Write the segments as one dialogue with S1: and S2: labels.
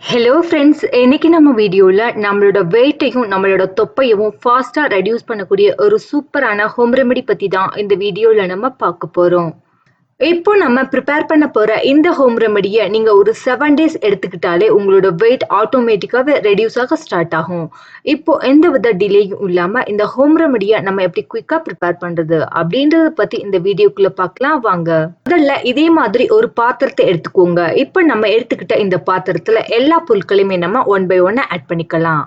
S1: Hello friends, இன்னைக்கு நம்ம வீடியோல நம்மளோட வெயிட்டையும் நம்மளோட தொப்பையும் ஃபாஸ்டா ரெடியூஸ் பண்ணக்கூடிய ஒரு சூப்பரான ஹோம் ரெமெடி பத்தி தான் இந்த வீடியோல நம்ம பார்க்க போறோம். இப்போ நம்ம ப்ரிப்பேர் பண்ண போற இந்த ஹோம் ரெமெடியை நீங்க ஒரு 7 டேஸ் எடுத்துக்கிட்டாலே உங்களோட வெயிட் ஆட்டோமேட்டிக்காவே ரெடியூஸ் ஆக ஸ்டார்ட் ஆகும். இப்போ எந்த வித டிலேயும் இல்லாம இந்த ஹோம் ரெமெடியை நம்ம எப்படி குயிக்கா ப்ரிப்பேர் பண்றது அப்படின்றத பத்தி இந்த வீடியோக்குள்ள பார்க்கலாம் வாங்க. முதல்ல இதே மாதிரி ஒரு பாத்திரத்தை எடுத்துக்கோங்க. இப்போ நம்ம எடுத்துக்கிட்ட இந்த பாத்திரத்துல எல்லா பொருட்களையுமே நம்ம ஒன் பை ஒன்னா ஆட் பண்ணிக்கலாம்.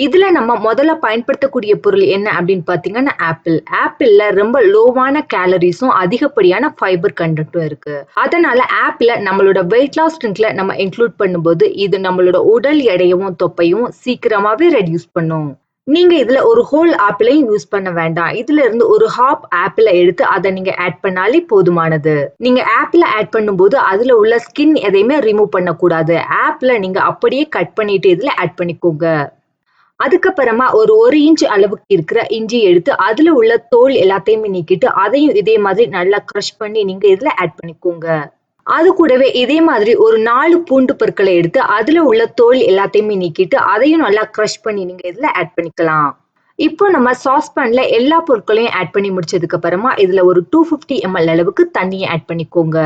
S1: இதுல நம்ம முதல்ல பயன்படுத்தக்கூடிய பொருள் என்ன அப்படின்னு பாத்தீங்கன்னா ஆப்பிள். ஆப்பிள்ல ரொம்ப லோவான கேலரிஸும் அதிகப்படியான ஃபைபர் கண்டென்ட்டும் இருக்கு. அதனால ஆப்பிள நம்மளோட வெயிட் லாஸ் ட்ரிங்க்ல நம்ம இன்க்ளூட் பண்ணும்போது இது நம்மளோட உடல் எடையவும் தொப்பையும் சீக்கிரமாவே ரெடியூஸ் பண்ணும். நீங்க இதுல ஒரு ஹோல் ஆப்பிளையும் யூஸ் பண்ண வேண்டாம். இதுல இருந்து ஒரு ஹாப் ஆப்பிள எடுத்து அதை நீங்க ஆட் பண்ணாலே போதுமானது. நீங்க ஆப்பிள ஆட் பண்ணும்போது அதுல உள்ள ஸ்கின் எதையுமே ரிமூவ் பண்ணக்கூடாது. ஆப்பிள நீங்க அப்படியே கட் பண்ணிட்டு இதுல ஆட் பண்ணிக்கோங்க. அதுக்கப்புறமா ஒரு இன்ச் அளவுக்கு இருக்கிற இஞ்சி எடுத்து அதுல உள்ள தோல் எல்லாத்தையுமே நீக்கிட்டு அதையும் இதே மாதிரி நல்லா க்ரஷ் பண்ணி நீங்க இதுல ஆட் பண்ணிக்கோங்க. அது கூடவே இதே மாதிரி ஒரு 4 பூண்டு பற்களை எடுத்து அதுல உள்ள தோல் எல்லாத்தையுமே நீக்கிட்டு அதையும் நல்லா க்ரஷ் பண்ணி நீங்க இதுல ஆட் பண்ணிக்கலாம். இப்போ நம்ம சாஸ்பேன்ல எல்லா பொருட்களையும் ஆட் பண்ணி முடிச்சதுக்கு அப்புறமா இதுல ஒரு 250 ml அளவுக்கு தண்ணியை ஆட் பண்ணிக்கோங்க.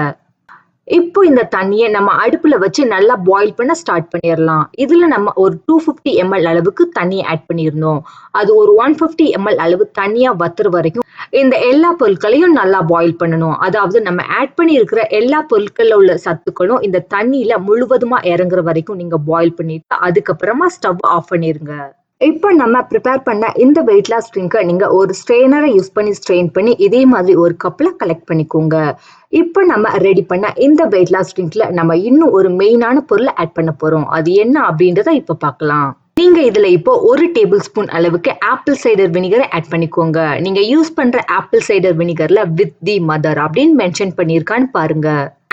S1: இப்போ இந்த தண்ணிய நம்ம அடுப்புல வச்சு நல்லா பாயில் பண்ண ஸ்டார்ட் பண்ணிரலாம். இதுல நம்ம ஒரு 250 ml அளவுக்கு தண்ணிய ஆட் பண்ணிரணும். அது ஒரு 150 ml அளவு தண்ணியா வத்துற வரைக்கும் இந்த எல்லா பொருட்களையும் நல்லா பாயில் பண்ணணும். அதாவது நம்ம ஆட் பண்ணியிருக்கிற எல்லா பொருட்கள்ல உள்ள சத்துக்களும் இந்த தண்ணியில முழுவதுமா இறங்குற வரைக்கும் நீங்க பாயில் பண்ணிட்டு அதுக்கப்புறமா ஸ்டவ் ஆஃப் பண்ணிருங்க. இப்போ நம்ம ப்ரிப்பேர் பண்ண இந்த வெயிட் லாஸ் ட்ரிங்கை நீங்க ஒரு ஸ்ட்ரெயினரை யூஸ் பண்ணி ஸ்ட்ரெயின் பண்ணி இதே மாதிரி ஒரு கப்ல கலெக்ட் பண்ணிக்கோங்க. இப்போ நம்ம ரெடி பண்ண இந்த வெயிட் லாஸ் ட்ரிங்க்ல நம்ம இன்னும் ஒரு மெயினான பொருளை ஆட் பண்ண போறோம். அது என்ன அப்படின்றத இப்ப பார்க்கலாம். நீங்க இதுல இப்போ 1 டேபிள் ஸ்பூன் அளவுக்கு ஆப்பிள் சைடர் வினிகரை ஆட் பண்ணிக்கோங்க. நீங்க யூஸ் பண்ற ஆப்பிள் சைடர் வினிகர்ல வித் தி மதர் அப்படின்னு மென்ஷன் பண்ணிருக்கான்னு பாருங்க.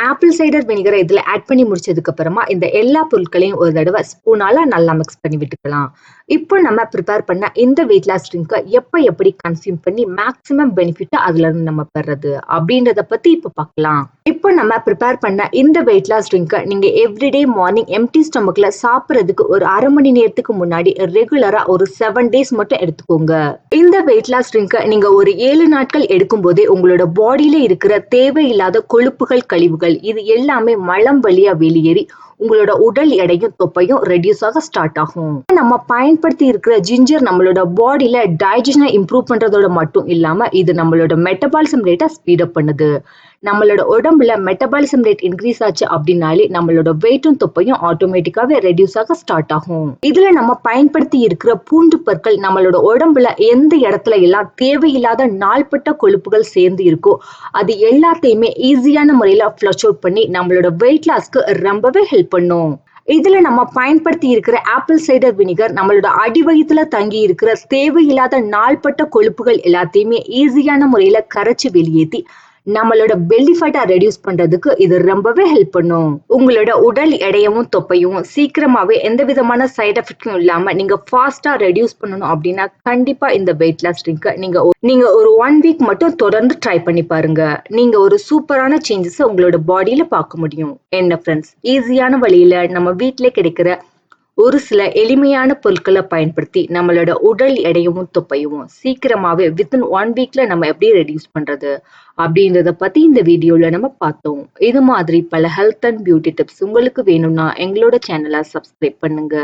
S1: ஆப்பிள் சைடர் வினிகரை இதுல ஆட் பண்ணி முடிச்சதுக்கு அப்புறமா இந்த எல்லா பொருட்களையும் ஒரு தடவை ஸ்பூனால நல்லா மிக்ஸ் பண்ணி விட்டுக்கலாம். இப்போ நம்ம ப்ரிப்பேர் பண்ண இந்த வெயிட் லாஸ் ட்ரிங்கை எப்படி கன்சியூம் பண்ணி மேக்ஸிமம் பெனிஃபிட் அதுல இருந்து நம்ம பெறது அப்படின்றத பத்தி இப்ப பார்க்கலாம். இப்போ நம்ம ப்ரிப்பேர் பண்ண இந்த வெயிட் லாஸ் ட்ரிங்கை நீங்க எவ்ரிடே மார்னிங் எம்டி ஸ்டொமக்ல சாப்பிட்றதுக்கு ஒரு அரை மணி நேரத்துக்கு முன்னாடி ரெகுலரா ஒரு 7 டேஸ் மட்டும் எடுத்துக்கோங்க. இந்த வெயிட் லாஸ் ட்ரிங்கை நீங்க ஒரு 7 நாட்கள் எடுக்கும் போதே உங்களோட பாடியில இருக்கிற தேவையில்லாத கொழுப்புகள் கழிவுகள் இது எல்லாமே மலம் வழியா வெளியேறி உங்களோட உடல் எடையும் தொப்பையும் ரெடியூஸ் ஆக ஸ்டார்ட் ஆகும். நம்ம பயன்படுத்தி இருக்கிற ஜிஞ்சர் நம்மளோட பாடியில டைஜஷனை இம்ப்ரூவ் பண்றதோட மட்டும் இல்லாம இது நம்மளோட மெட்டபாலிசம் ரேட்டை ஸ்பீட் அப் பண்ணுது. நம்மளோட உடம்புல மெட்டபாலிசம் ரேட் இன்க்ரீஸ் ஆச்சு அப்படின்னாலே நம்மளோட வெயிட்டும் தொப்பையும் ஆட்டோமேட்டிக்காவே ரெடியூஸ் ஆக ஸ்டார்ட் ஆகும். இதுல நம்ம பயன்படுத்தி இருக்கிற பூண்டு பற்கள் நம்மளோட உடம்புல எந்த இடத்துல எல்லாம் தேவையில்லாத நாள்பட்ட கொழுப்புகள் சேர்ந்து இருக்கோ அது எல்லாத்தையுமே ஈஸியான முறையில ஃப்ளஷ் அவுட் பண்ணி நம்மளோட வெயிட் லாஸ்க்கு ரொம்பவே ஹெல்ப் பண்ணும். இதுல நம்ம பயன்படுத்தி இருக்கிற ஆப்பிள் சைடர் வினிகர் நம்மளோட அடிவயித்துல தங்கி இருக்கிற தேவையில்லாத நாள்பட்ட கொழுப்புகள் எல்லாத்தையுமே ஈஸியான முறையில கரைச்சு வெளியேற்றி நம்மளோட பெல்லி ஃபேட்டை ரெடியூஸ் பண்றதுக்கு இது ரொம்பவே ஹெல்ப் பண்ணும். உங்களோட உடல் எடையவும் தொப்பையும் சீக்கிரமாவே எந்த விதமான சைட் எஃபெக்டும் இல்லாம நீங்க ஃபாஸ்டா ரெடியூஸ் பண்ணணும் அப்படின்னா கண்டிப்பா இந்த வெயிட் லாஸ் ட்ரிங்கை நீங்க ஒரு 1 வீக் மட்டும் தொடர்ந்து ட்ரை பண்ணி பாருங்க. நீங்க ஒரு சூப்பரான சேஞ்சஸ் உங்களோட பாடியில பார்க்க முடியும். என்ன ஃப்ரெண்ட்ஸ், ஈஸியான வழியில நம்ம வீட்டிலே கிடைக்கிற ஒரு சில எளிமையான பொருட்களை பயன்படுத்தி நம்மளோட உடல் எடையும் தொப்பையும் சீக்கிரமாவே வித்தின் 1 வீக்ல நம்ம எப்படி ரெடியூஸ் பண்றது அப்படின்றத பத்தி இந்த வீடியோல நம்ம பார்த்தோம். இது மாதிரி பல ஹெல்த் அண்ட் பியூட்டி டிப்ஸ் உங்களுக்கு வேணும்னா எங்களோட சேனலை சப்ஸ்கிரைப் பண்ணுங்க.